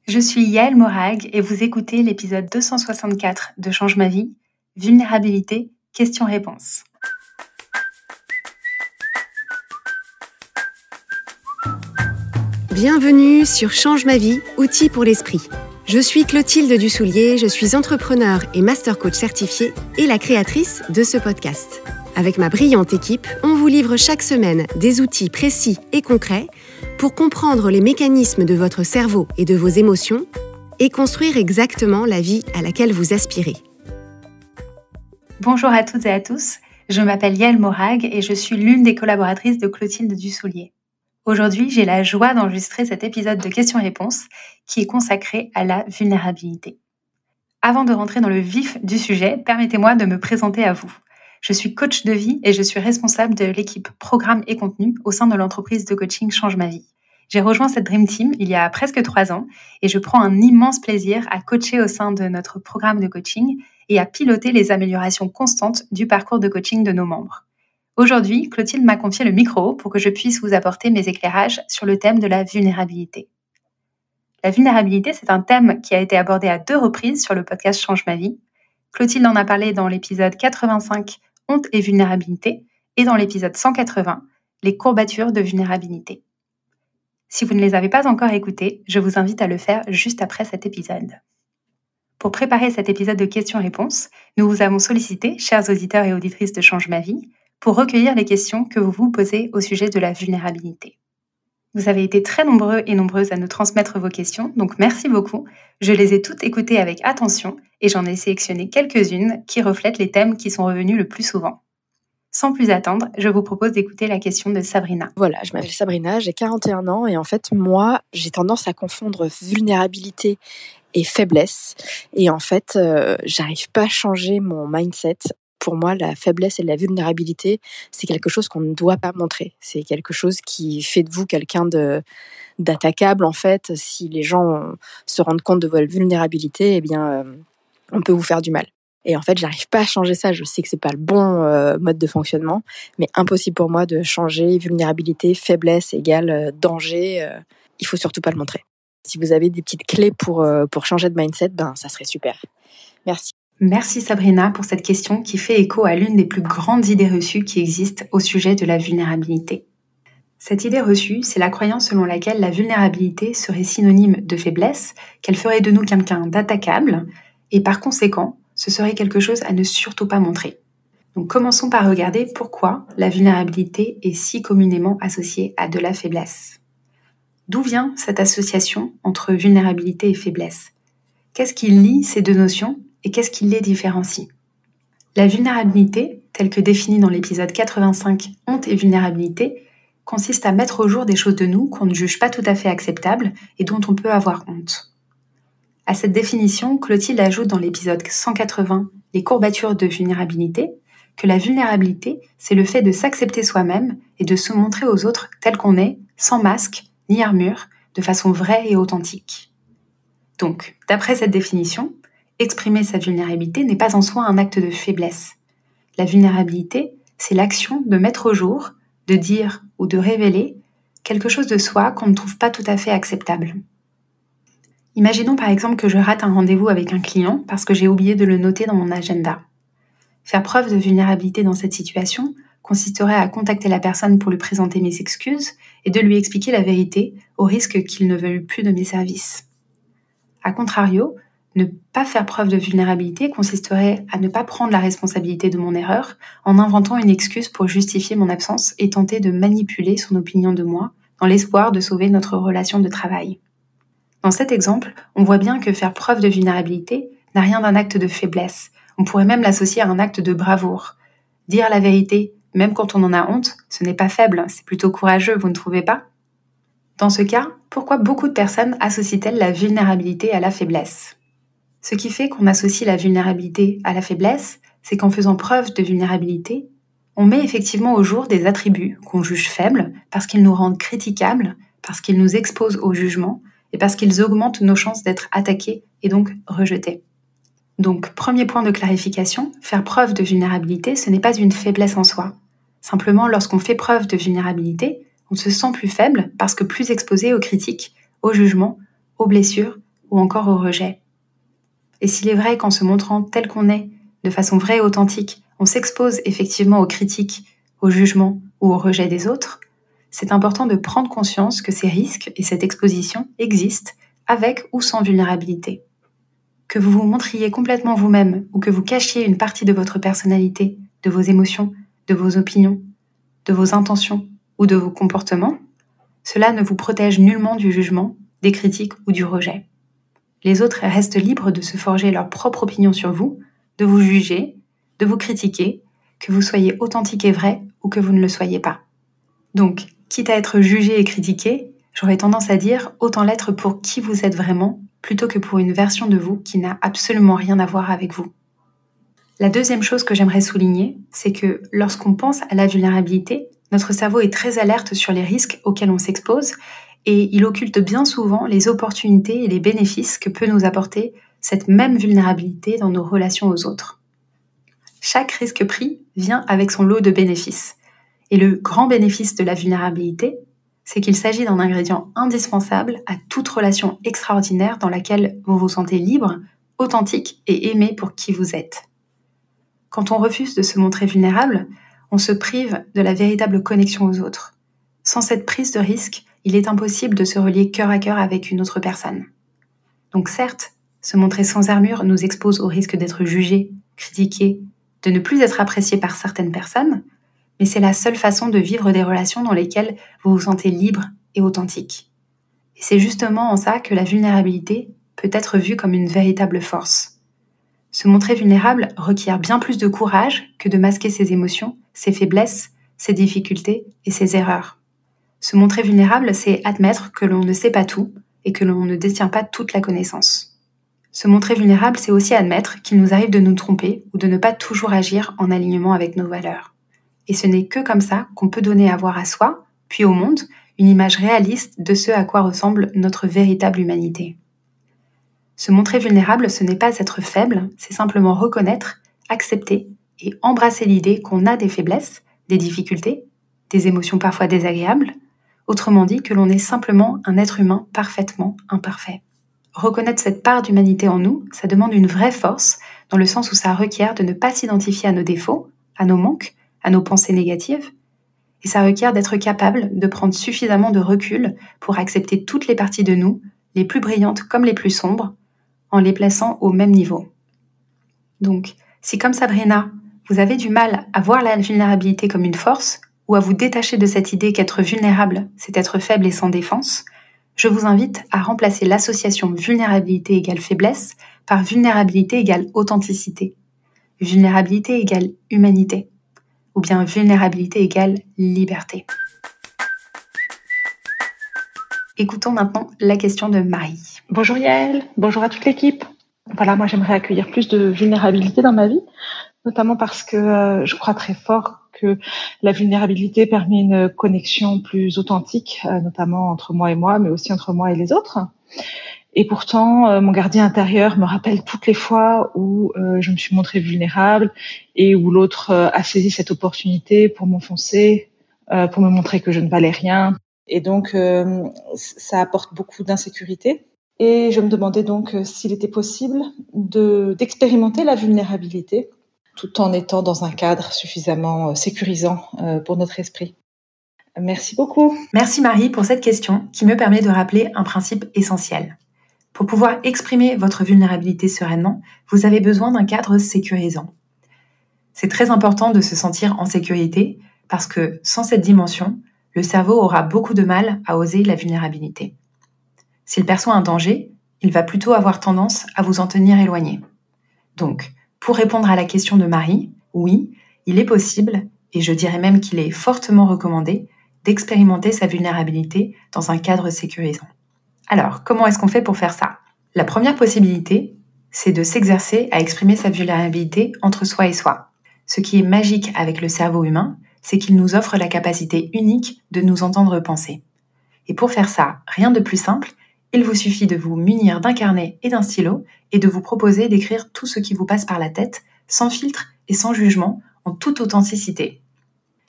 Je suis Yael Morag et vous écoutez l'épisode 264 de Change ma vie, vulnérabilité, questions-réponses. Bienvenue sur Change ma vie, outils pour l'esprit. Je suis Clotilde Dussoulier, je suis entrepreneur et master coach certifiée et la créatrice de ce podcast. Avec ma brillante équipe, on vous livre chaque semaine des outils précis et concrets pour comprendre les mécanismes de votre cerveau et de vos émotions et construire exactement la vie à laquelle vous aspirez. Bonjour à toutes et à tous, je m'appelle Yael Morag et je suis l'une des collaboratrices de Clotilde Dussoulier. Aujourd'hui, j'ai la joie d'enregistrer cet épisode de questions-réponses qui est consacré à la vulnérabilité. Avant de rentrer dans le vif du sujet, permettez-moi de me présenter à vous. Je suis coach de vie et je suis responsable de l'équipe programme et contenu au sein de l'entreprise de coaching Change ma vie. J'ai rejoint cette Dream Team il y a presque 3 ans et je prends un immense plaisir à coacher au sein de notre programme de coaching et à piloter les améliorations constantes du parcours de coaching de nos membres. Aujourd'hui, Clotilde m'a confié le micro pour que je puisse vous apporter mes éclairages sur le thème de la vulnérabilité. La vulnérabilité, c'est un thème qui a été abordé à 2 reprises sur le podcast Change ma vie. Clotilde en a parlé dans l'épisode 85, Honte et vulnérabilité, et dans l'épisode 180, Les courbatures de vulnérabilité. Si vous ne les avez pas encore écoutés, je vous invite à le faire juste après cet épisode. Pour préparer cet épisode de questions-réponses, nous vous avons sollicité, chers auditeurs et auditrices de Change ma vie, pour recueillir les questions que vous vous posez au sujet de la vulnérabilité. Vous avez été très nombreux et nombreuses à nous transmettre vos questions, donc merci beaucoup. Je les ai toutes écoutées avec attention et j'en ai sélectionné quelques-unes qui reflètent les thèmes qui sont revenus le plus souvent. Sans plus attendre, je vous propose d'écouter la question de Sabrina. Voilà, je m'appelle Sabrina, j'ai 41 ans et en fait, moi, j'ai tendance à confondre vulnérabilité et faiblesse. Et en fait, j'arrive pas à changer mon mindset. Pour moi, la faiblesse et la vulnérabilité, c'est quelque chose qu'on ne doit pas montrer. C'est quelque chose qui fait de vous quelqu'un d'attaquable, en fait. Si les gens se rendent compte de votre vulnérabilité, eh bien, on peut vous faire du mal. Et en fait, j'arrive pas à changer ça. Je sais que c'est pas le bon mode de fonctionnement, mais impossible pour moi de changer vulnérabilité, faiblesse égale danger. Il faut surtout pas le montrer. Si vous avez des petites clés pour changer de mindset, ça serait super. Merci. Merci Sabrina pour cette question qui fait écho à l'une des plus grandes idées reçues qui existent au sujet de la vulnérabilité. Cette idée reçue, c'est la croyance selon laquelle la vulnérabilité serait synonyme de faiblesse, qu'elle ferait de nous quelqu'un d'attaquable, et par conséquent, ce serait quelque chose à ne surtout pas montrer. Donc commençons par regarder pourquoi la vulnérabilité est si communément associée à de la faiblesse. D'où vient cette association entre vulnérabilité et faiblesse ? Qu'est-ce qui lie ces deux notions et qu'est-ce qui les différencie ? La vulnérabilité, telle que définie dans l'épisode 85, Honte et vulnérabilité, consiste à mettre au jour des choses de nous qu'on ne juge pas tout à fait acceptables et dont on peut avoir honte. À cette définition, Clotilde ajoute dans l'épisode 180, Les courbatures de vulnérabilité, que la vulnérabilité, c'est le fait de s'accepter soi-même et de se montrer aux autres tel qu'on est, sans masque ni armure, de façon vraie et authentique. Donc, d'après cette définition, exprimer sa vulnérabilité n'est pas en soi un acte de faiblesse. La vulnérabilité, c'est l'action de mettre au jour, de dire ou de révéler quelque chose de soi qu'on ne trouve pas tout à fait acceptable. Imaginons par exemple que je rate un rendez-vous avec un client parce que j'ai oublié de le noter dans mon agenda. Faire preuve de vulnérabilité dans cette situation consisterait à contacter la personne pour lui présenter mes excuses et de lui expliquer la vérité au risque qu'il ne veuille plus de mes services. A contrario, ne pas faire preuve de vulnérabilité consisterait à ne pas prendre la responsabilité de mon erreur en inventant une excuse pour justifier mon absence et tenter de manipuler son opinion de moi dans l'espoir de sauver notre relation de travail. Dans cet exemple, on voit bien que faire preuve de vulnérabilité n'a rien d'un acte de faiblesse. On pourrait même l'associer à un acte de bravoure. Dire la vérité, même quand on en a honte, ce n'est pas faible, c'est plutôt courageux, vous ne trouvez pas ? Dans ce cas, pourquoi beaucoup de personnes associent-elles la vulnérabilité à la faiblesse ? Ce qui fait qu'on associe la vulnérabilité à la faiblesse, c'est qu'en faisant preuve de vulnérabilité, on met effectivement au jour des attributs qu'on juge faibles parce qu'ils nous rendent critiquables, parce qu'ils nous exposent au jugement et parce qu'ils augmentent nos chances d'être attaqués et donc rejetés. Donc, premier point de clarification, faire preuve de vulnérabilité, ce n'est pas une faiblesse en soi. Simplement, lorsqu'on fait preuve de vulnérabilité, on se sent plus faible parce que plus exposé aux critiques, aux jugements, aux blessures, ou encore au rejet. Et s'il est vrai qu'en se montrant tel qu'on est, de façon vraie et authentique, on s'expose effectivement aux critiques, au jugement ou au rejet des autres, c'est important de prendre conscience que ces risques et cette exposition existent avec ou sans vulnérabilité. Que vous vous montriez complètement vous-même ou que vous cachiez une partie de votre personnalité, de vos émotions, de vos opinions, de vos intentions ou de vos comportements, cela ne vous protège nullement du jugement, des critiques ou du rejet. Les autres restent libres de se forger leur propre opinion sur vous, de vous juger, de vous critiquer, que vous soyez authentique et vrai ou que vous ne le soyez pas. Donc, quitte à être jugé et critiqué, j'aurais tendance à dire autant l'être pour qui vous êtes vraiment, plutôt que pour une version de vous qui n'a absolument rien à voir avec vous. La deuxième chose que j'aimerais souligner, c'est que lorsqu'on pense à la vulnérabilité, notre cerveau est très alerte sur les risques auxquels on s'expose et il occulte bien souvent les opportunités et les bénéfices que peut nous apporter cette même vulnérabilité dans nos relations aux autres. Chaque risque pris vient avec son lot de bénéfices. Et le grand bénéfice de la vulnérabilité, c'est qu'il s'agit d'un ingrédient indispensable à toute relation extraordinaire dans laquelle vous vous sentez libre, authentique et aimé pour qui vous êtes. Quand on refuse de se montrer vulnérable, on se prive de la véritable connexion aux autres. Sans cette prise de risque, il est impossible de se relier cœur à cœur avec une autre personne. Donc certes, se montrer sans armure nous expose au risque d'être jugé, critiqué, de ne plus être apprécié par certaines personnes, mais c'est la seule façon de vivre des relations dans lesquelles vous vous sentez libre et authentique. Et c'est justement en ça que la vulnérabilité peut être vue comme une véritable force. Se montrer vulnérable requiert bien plus de courage que de masquer ses émotions, ses faiblesses, ses difficultés et ses erreurs. Se montrer vulnérable, c'est admettre que l'on ne sait pas tout et que l'on ne détient pas toute la connaissance. Se montrer vulnérable, c'est aussi admettre qu'il nous arrive de nous tromper ou de ne pas toujours agir en alignement avec nos valeurs. Et ce n'est que comme ça qu'on peut donner à voir à soi, puis au monde, une image réaliste de ce à quoi ressemble notre véritable humanité. Se montrer vulnérable, ce n'est pas être faible, c'est simplement reconnaître, accepter et embrasser l'idée qu'on a des faiblesses, des difficultés, des émotions parfois désagréables, autrement dit que l'on est simplement un être humain parfaitement imparfait. Reconnaître cette part d'humanité en nous, ça demande une vraie force, dans le sens où ça requiert de ne pas s'identifier à nos défauts, à nos manques, à nos pensées négatives, et ça requiert d'être capable de prendre suffisamment de recul pour accepter toutes les parties de nous, les plus brillantes comme les plus sombres, en les plaçant au même niveau. Donc, si comme Sabrina, vous avez du mal à voir la vulnérabilité comme une force, ou à vous détacher de cette idée qu'être vulnérable, c'est être faible et sans défense, je vous invite à remplacer l'association vulnérabilité égale faiblesse par vulnérabilité égale authenticité, vulnérabilité égale humanité, ou bien vulnérabilité égale liberté. Écoutons maintenant la question de Marie. Bonjour Yael, bonjour à toute l'équipe. Voilà, moi j'aimerais accueillir plus de vulnérabilité dans ma vie, notamment parce que je crois très fort que la vulnérabilité permet une connexion plus authentique, notamment entre moi et moi, mais aussi entre moi et les autres. Et pourtant, mon gardien intérieur me rappelle toutes les fois où je me suis montrée vulnérable et où l'autre a saisi cette opportunité pour m'enfoncer, pour me montrer que je ne valais rien. Et donc, ça apporte beaucoup d'insécurité. Et je me demandais donc s'il était possible d'expérimenter la vulnérabilité tout en étant dans un cadre suffisamment sécurisant pour notre esprit. Merci beaucoup. Merci Marie pour cette question qui me permet de rappeler un principe essentiel. Pour pouvoir exprimer votre vulnérabilité sereinement, vous avez besoin d'un cadre sécurisant. C'est très important de se sentir en sécurité parce que sans cette dimension, le cerveau aura beaucoup de mal à oser la vulnérabilité. S'il perçoit un danger, il va plutôt avoir tendance à vous en tenir éloigné. Donc, pour répondre à la question de Marie, oui, il est possible, et je dirais même qu'il est fortement recommandé, d'expérimenter sa vulnérabilité dans un cadre sécurisant. Alors, comment est-ce qu'on fait pour faire ça ? La première possibilité, c'est de s'exercer à exprimer sa vulnérabilité entre soi et soi. Ce qui est magique avec le cerveau humain, c'est qu'il nous offre la capacité unique de nous entendre penser. Et pour faire ça, rien de plus simple, il vous suffit de vous munir d'un carnet et d'un stylo et de vous proposer d'écrire tout ce qui vous passe par la tête, sans filtre et sans jugement, en toute authenticité.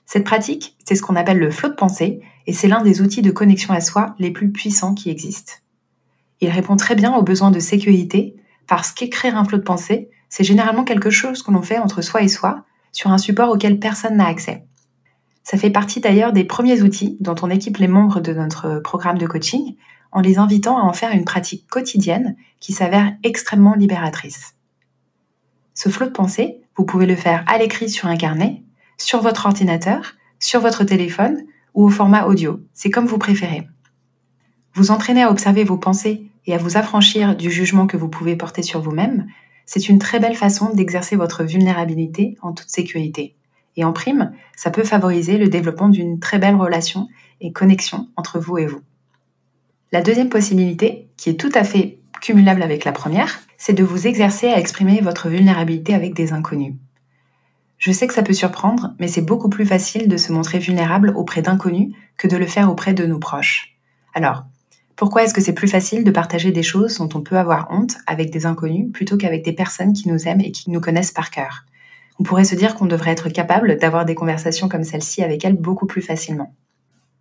Cette pratique, c'est ce qu'on appelle le flot de pensée et c'est l'un des outils de connexion à soi les plus puissants qui existent. Il répond très bien aux besoins de sécurité parce qu'écrire un flot de pensée, c'est généralement quelque chose que l'on fait entre soi et soi, sur un support auquel personne n'a accès. Ça fait partie d'ailleurs des premiers outils dont on équipe les membres de notre programme de coaching en les invitant à en faire une pratique quotidienne qui s'avère extrêmement libératrice. Ce flot de pensée, vous pouvez le faire à l'écrit sur un carnet, sur votre ordinateur, sur votre téléphone ou au format audio, c'est comme vous préférez. Vous entraîner à observer vos pensées et à vous affranchir du jugement que vous pouvez porter sur vous-même, c'est une très belle façon d'exercer votre vulnérabilité en toute sécurité. Et en prime, ça peut favoriser le développement d'une très belle relation et connexion entre vous et vous. La deuxième possibilité, qui est tout à fait cumulable avec la première, c'est de vous exercer à exprimer votre vulnérabilité avec des inconnus. Je sais que ça peut surprendre, mais c'est beaucoup plus facile de se montrer vulnérable auprès d'inconnus que de le faire auprès de nos proches. Alors, pourquoi est-ce que c'est plus facile de partager des choses dont on peut avoir honte avec des inconnus plutôt qu'avec des personnes qui nous aiment et qui nous connaissent par cœur ? On pourrait se dire qu'on devrait être capable d'avoir des conversations comme celle-ci avec elles beaucoup plus facilement.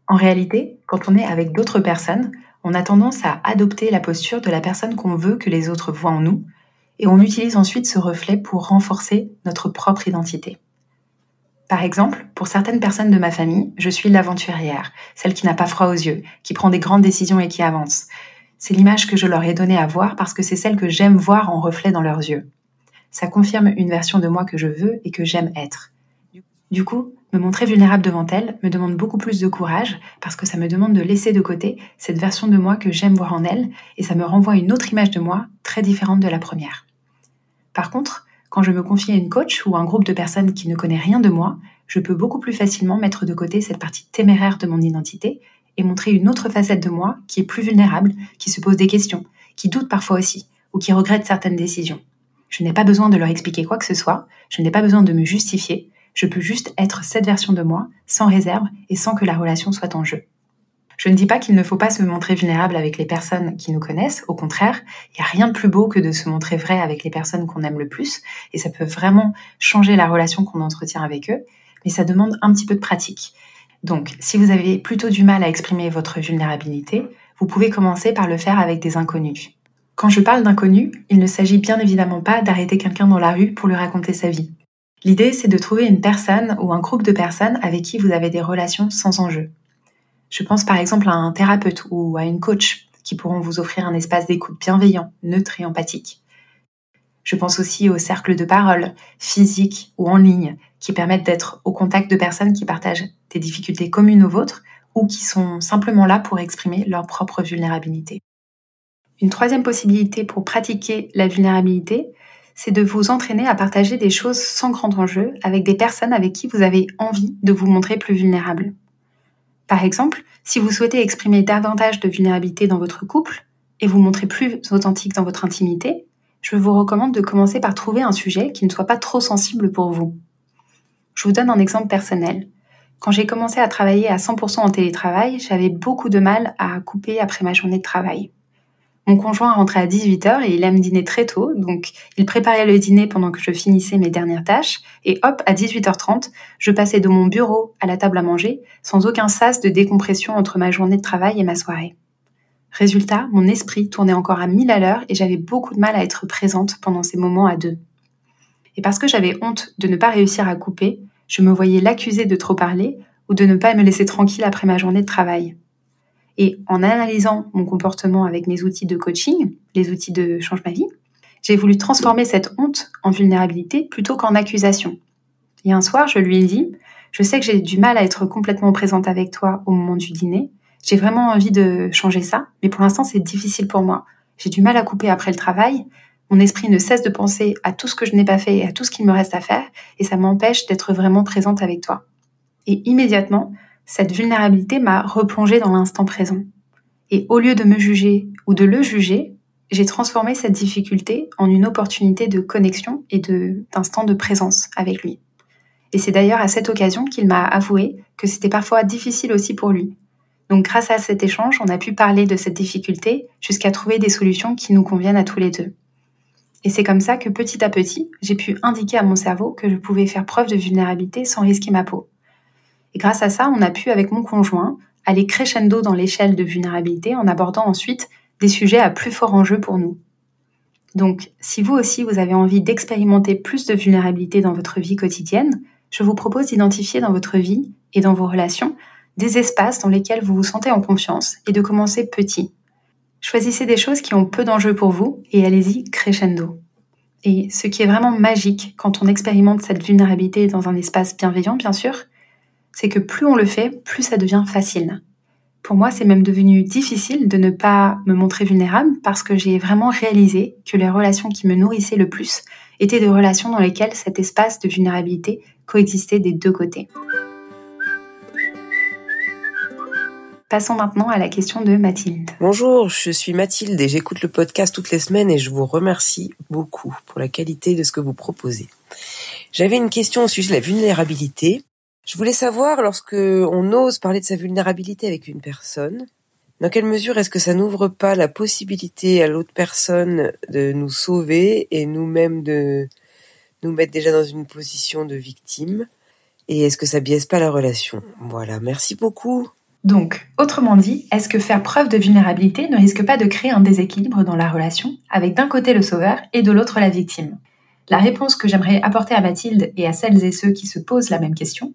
En réalité, quand on est avec d'autres personnes, on a tendance à adopter la posture de la personne qu'on veut que les autres voient en nous, et on utilise ensuite ce reflet pour renforcer notre propre identité. Par exemple, pour certaines personnes de ma famille, je suis l'aventurière, celle qui n'a pas froid aux yeux, qui prend des grandes décisions et qui avance. C'est l'image que je leur ai donnée à voir parce que c'est celle que j'aime voir en reflet dans leurs yeux. Ça confirme une version de moi que je veux et que j'aime être. Du coup, me montrer vulnérable devant elles me demande beaucoup plus de courage parce que ça me demande de laisser de côté cette version de moi que j'aime voir en elles et ça me renvoie une autre image de moi très différente de la première. Par contre, quand je me confie à une coach ou à un groupe de personnes qui ne connaît rien de moi, je peux beaucoup plus facilement mettre de côté cette partie téméraire de mon identité et montrer une autre facette de moi qui est plus vulnérable, qui se pose des questions, qui doute parfois aussi ou qui regrette certaines décisions. Je n'ai pas besoin de leur expliquer quoi que ce soit, je n'ai pas besoin de me justifier, je peux juste être cette version de moi, sans réserve et sans que la relation soit en jeu. Je ne dis pas qu'il ne faut pas se montrer vulnérable avec les personnes qui nous connaissent, au contraire, il n'y a rien de plus beau que de se montrer vrai avec les personnes qu'on aime le plus, et ça peut vraiment changer la relation qu'on entretient avec eux, mais ça demande un petit peu de pratique. Donc, si vous avez plutôt du mal à exprimer votre vulnérabilité, vous pouvez commencer par le faire avec des inconnus. Quand je parle d'inconnus, il ne s'agit bien évidemment pas d'arrêter quelqu'un dans la rue pour lui raconter sa vie. L'idée, c'est de trouver une personne ou un groupe de personnes avec qui vous avez des relations sans enjeu. Je pense par exemple à un thérapeute ou à une coach qui pourront vous offrir un espace d'écoute bienveillant, neutre et empathique. Je pense aussi aux cercles de parole, physiques ou en ligne, qui permettent d'être au contact de personnes qui partagent des difficultés communes aux vôtres ou qui sont simplement là pour exprimer leur propre vulnérabilité. Une troisième possibilité pour pratiquer la vulnérabilité, c'est de vous entraîner à partager des choses sans grand enjeu avec des personnes avec qui vous avez envie de vous montrer plus vulnérable. Par exemple, si vous souhaitez exprimer davantage de vulnérabilité dans votre couple et vous montrer plus authentique dans votre intimité, je vous recommande de commencer par trouver un sujet qui ne soit pas trop sensible pour vous. Je vous donne un exemple personnel. Quand j'ai commencé à travailler à 100% en télétravail, j'avais beaucoup de mal à couper après ma journée de travail. Mon conjoint rentrait à 18h et il aime dîner très tôt, donc il préparait le dîner pendant que je finissais mes dernières tâches, et hop, à 18h30, je passais de mon bureau à la table à manger, sans aucun sas de décompression entre ma journée de travail et ma soirée. Résultat, mon esprit tournait encore à 1000 à l'heure et j'avais beaucoup de mal à être présente pendant ces moments à deux. Et parce que j'avais honte de ne pas réussir à couper, je me voyais l'accuser de trop parler ou de ne pas me laisser tranquille après ma journée de travail. Et en analysant mon comportement avec mes outils de coaching, les outils de Change ma vie, j'ai voulu transformer cette honte en vulnérabilité plutôt qu'en accusation. Et un soir, je lui ai dit « Je sais que j'ai du mal à être complètement présente avec toi au moment du dîner. J'ai vraiment envie de changer ça, mais pour l'instant, c'est difficile pour moi. J'ai du mal à couper après le travail. Mon esprit ne cesse de penser à tout ce que je n'ai pas fait et à tout ce qu'il me reste à faire, et ça m'empêche d'être vraiment présente avec toi. » Et immédiatement, cette vulnérabilité m'a replongée dans l'instant présent. Et au lieu de me juger ou de le juger, j'ai transformé cette difficulté en une opportunité de connexion et d'instant de présence avec lui. Et c'est d'ailleurs à cette occasion qu'il m'a avoué que c'était parfois difficile aussi pour lui. Donc grâce à cet échange, on a pu parler de cette difficulté jusqu'à trouver des solutions qui nous conviennent à tous les deux. Et c'est comme ça que petit à petit, j'ai pu indiquer à mon cerveau que je pouvais faire preuve de vulnérabilité sans risquer ma peau. Et grâce à ça, on a pu, avec mon conjoint, aller crescendo dans l'échelle de vulnérabilité en abordant ensuite des sujets à plus fort enjeu pour nous. Donc, si vous aussi vous avez envie d'expérimenter plus de vulnérabilité dans votre vie quotidienne, je vous propose d'identifier dans votre vie et dans vos relations des espaces dans lesquels vous vous sentez en confiance et de commencer petit. Choisissez des choses qui ont peu d'enjeux pour vous et allez-y crescendo. Et ce qui est vraiment magique quand on expérimente cette vulnérabilité dans un espace bienveillant, bien sûr, c'est que plus on le fait, plus ça devient facile. Pour moi, c'est même devenu difficile de ne pas me montrer vulnérable parce que j'ai vraiment réalisé que les relations qui me nourrissaient le plus étaient des relations dans lesquelles cet espace de vulnérabilité coexistait des deux côtés. Passons maintenant à la question de Mathilde. Bonjour, je suis Mathilde et j'écoute le podcast toutes les semaines et je vous remercie beaucoup pour la qualité de ce que vous proposez. J'avais une question au sujet de la vulnérabilité. Je voulais savoir, lorsque on ose parler de sa vulnérabilité avec une personne, dans quelle mesure est-ce que ça n'ouvre pas la possibilité à l'autre personne de nous sauver et nous-mêmes de nous mettre déjà dans une position de victime? Et est-ce que ça biaise pas la relation? Voilà, merci beaucoup. Donc, autrement dit, est-ce que faire preuve de vulnérabilité ne risque pas de créer un déséquilibre dans la relation, avec d'un côté le sauveur et de l'autre la victime? La réponse que j'aimerais apporter à Mathilde et à celles et ceux qui se posent la même question,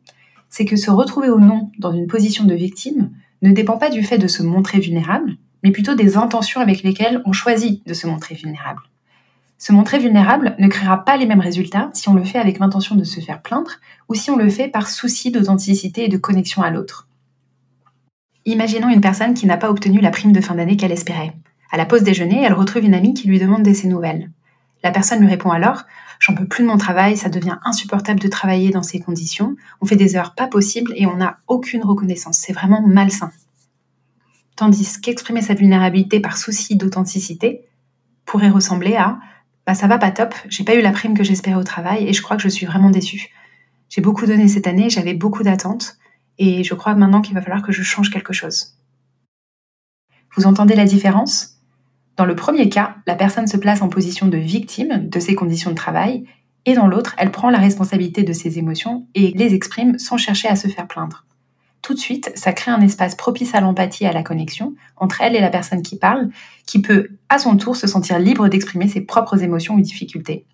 c'est que se retrouver ou non dans une position de victime ne dépend pas du fait de se montrer vulnérable, mais plutôt des intentions avec lesquelles on choisit de se montrer vulnérable. Se montrer vulnérable ne créera pas les mêmes résultats si on le fait avec l'intention de se faire plaindre ou si on le fait par souci d'authenticité et de connexion à l'autre. Imaginons une personne qui n'a pas obtenu la prime de fin d'année qu'elle espérait. À la pause déjeuner, elle retrouve une amie qui lui demande de ses nouvelles. La personne lui répond alors « J'en peux plus de mon travail, ça devient insupportable de travailler dans ces conditions, on fait des heures pas possibles et on n'a aucune reconnaissance, c'est vraiment malsain. » Tandis qu'exprimer sa vulnérabilité par souci d'authenticité pourrait ressembler à « ça va pas top, j'ai pas eu la prime que j'espérais au travail et je crois que je suis vraiment déçue. J'ai beaucoup donné cette année, j'avais beaucoup d'attentes et je crois maintenant qu'il va falloir que je change quelque chose. » Vous entendez la différence ? Dans le premier cas, la personne se place en position de victime de ses conditions de travail, et dans l'autre, elle prend la responsabilité de ses émotions et les exprime sans chercher à se faire plaindre. Tout de suite, ça crée un espace propice à l'empathie et à la connexion entre elle et la personne qui parle, qui peut, à son tour, se sentir libre d'exprimer ses propres émotions ou difficultés.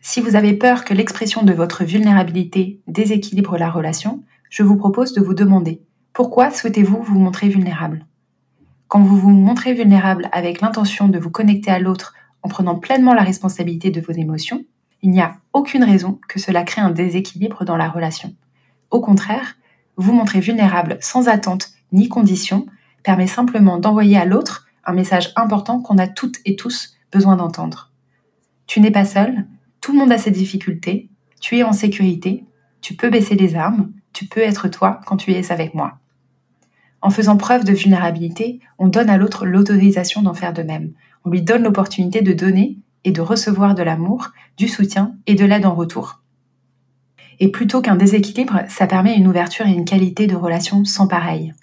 Si vous avez peur que l'expression de votre vulnérabilité déséquilibre la relation, je vous propose de vous demander « Pourquoi souhaitez-vous vous montrer vulnérable ?» Quand vous vous montrez vulnérable avec l'intention de vous connecter à l'autre en prenant pleinement la responsabilité de vos émotions, il n'y a aucune raison que cela crée un déséquilibre dans la relation. Au contraire, vous montrer vulnérable sans attente ni condition permet simplement d'envoyer à l'autre un message important qu'on a toutes et tous besoin d'entendre. Tu n'es pas seul, tout le monde a ses difficultés, tu es en sécurité, tu peux baisser les armes, tu peux être toi quand tu es avec moi. En faisant preuve de vulnérabilité, on donne à l'autre l'autorisation d'en faire de même. On lui donne l'opportunité de donner et de recevoir de l'amour, du soutien et de l'aide en retour. Et plutôt qu'un déséquilibre, ça permet une ouverture et une qualité de relation sans pareil.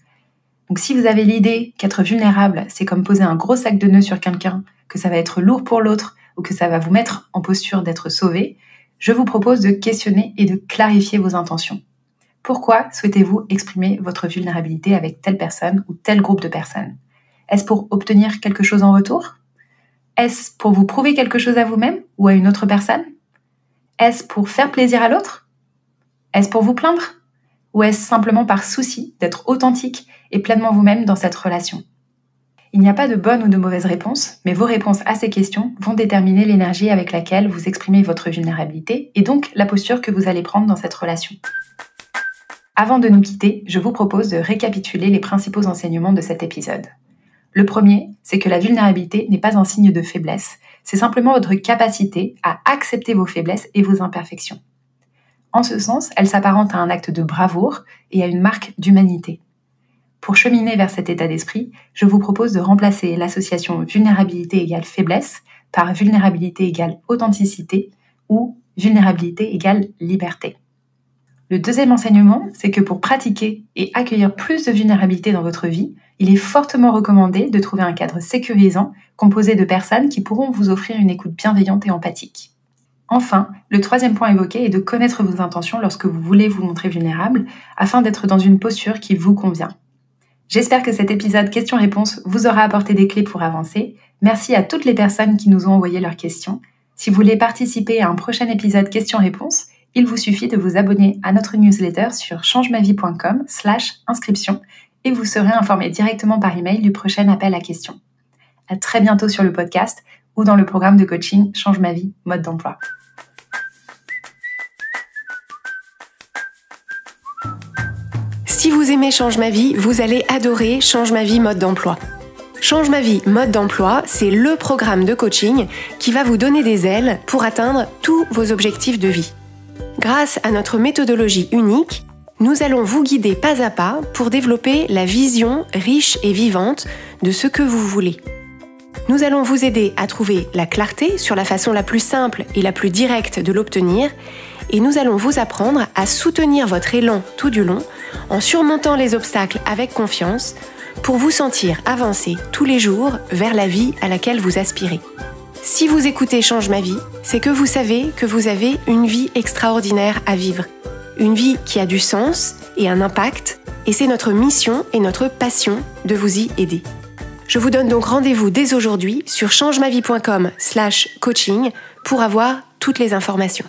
Donc si vous avez l'idée qu'être vulnérable, c'est comme poser un gros sac de nœuds sur quelqu'un, que ça va être lourd pour l'autre ou que ça va vous mettre en posture d'être sauvé, je vous propose de questionner et de clarifier vos intentions. Pourquoi souhaitez-vous exprimer votre vulnérabilité avec telle personne ou tel groupe de personnes ? Est-ce pour obtenir quelque chose en retour ? Est-ce pour vous prouver quelque chose à vous-même ou à une autre personne ? Est-ce pour faire plaisir à l'autre ? Est-ce pour vous plaindre ? Ou est-ce simplement par souci d'être authentique et pleinement vous-même dans cette relation ? Il n'y a pas de bonne ou de mauvaise réponse, mais vos réponses à ces questions vont déterminer l'énergie avec laquelle vous exprimez votre vulnérabilité et donc la posture que vous allez prendre dans cette relation. Avant de nous quitter, je vous propose de récapituler les principaux enseignements de cet épisode. Le premier, c'est que la vulnérabilité n'est pas un signe de faiblesse, c'est simplement votre capacité à accepter vos faiblesses et vos imperfections. En ce sens, elle s'apparente à un acte de bravoure et à une marque d'humanité. Pour cheminer vers cet état d'esprit, je vous propose de remplacer l'association vulnérabilité égale faiblesse par vulnérabilité égale authenticité ou vulnérabilité égale liberté. Le deuxième enseignement, c'est que pour pratiquer et accueillir plus de vulnérabilité dans votre vie, il est fortement recommandé de trouver un cadre sécurisant composé de personnes qui pourront vous offrir une écoute bienveillante et empathique. Enfin, le troisième point évoqué est de connaître vos intentions lorsque vous voulez vous montrer vulnérable afin d'être dans une posture qui vous convient. J'espère que cet épisode questions-réponses vous aura apporté des clés pour avancer. Merci à toutes les personnes qui nous ont envoyé leurs questions. Si vous voulez participer à un prochain épisode questions-réponses, il vous suffit de vous abonner à notre newsletter sur changemavie.com/inscription et vous serez informé directement par email du prochain appel à questions. À très bientôt sur le podcast ou dans le programme de coaching Change ma vie, mode d'emploi. Si vous aimez Change ma vie, vous allez adorer Change ma vie, mode d'emploi. Change ma vie, mode d'emploi, c'est le programme de coaching qui va vous donner des ailes pour atteindre tous vos objectifs de vie. Grâce à notre méthodologie unique, nous allons vous guider pas à pas pour développer la vision riche et vivante de ce que vous voulez. Nous allons vous aider à trouver la clarté sur la façon la plus simple et la plus directe de l'obtenir, et nous allons vous apprendre à soutenir votre élan tout du long en surmontant les obstacles avec confiance pour vous sentir avancer tous les jours vers la vie à laquelle vous aspirez. Si vous écoutez Change ma vie, c'est que vous savez que vous avez une vie extraordinaire à vivre. Une vie qui a du sens et un impact, et c'est notre mission et notre passion de vous y aider. Je vous donne donc rendez-vous dès aujourd'hui sur changemavie.com/coaching pour avoir toutes les informations.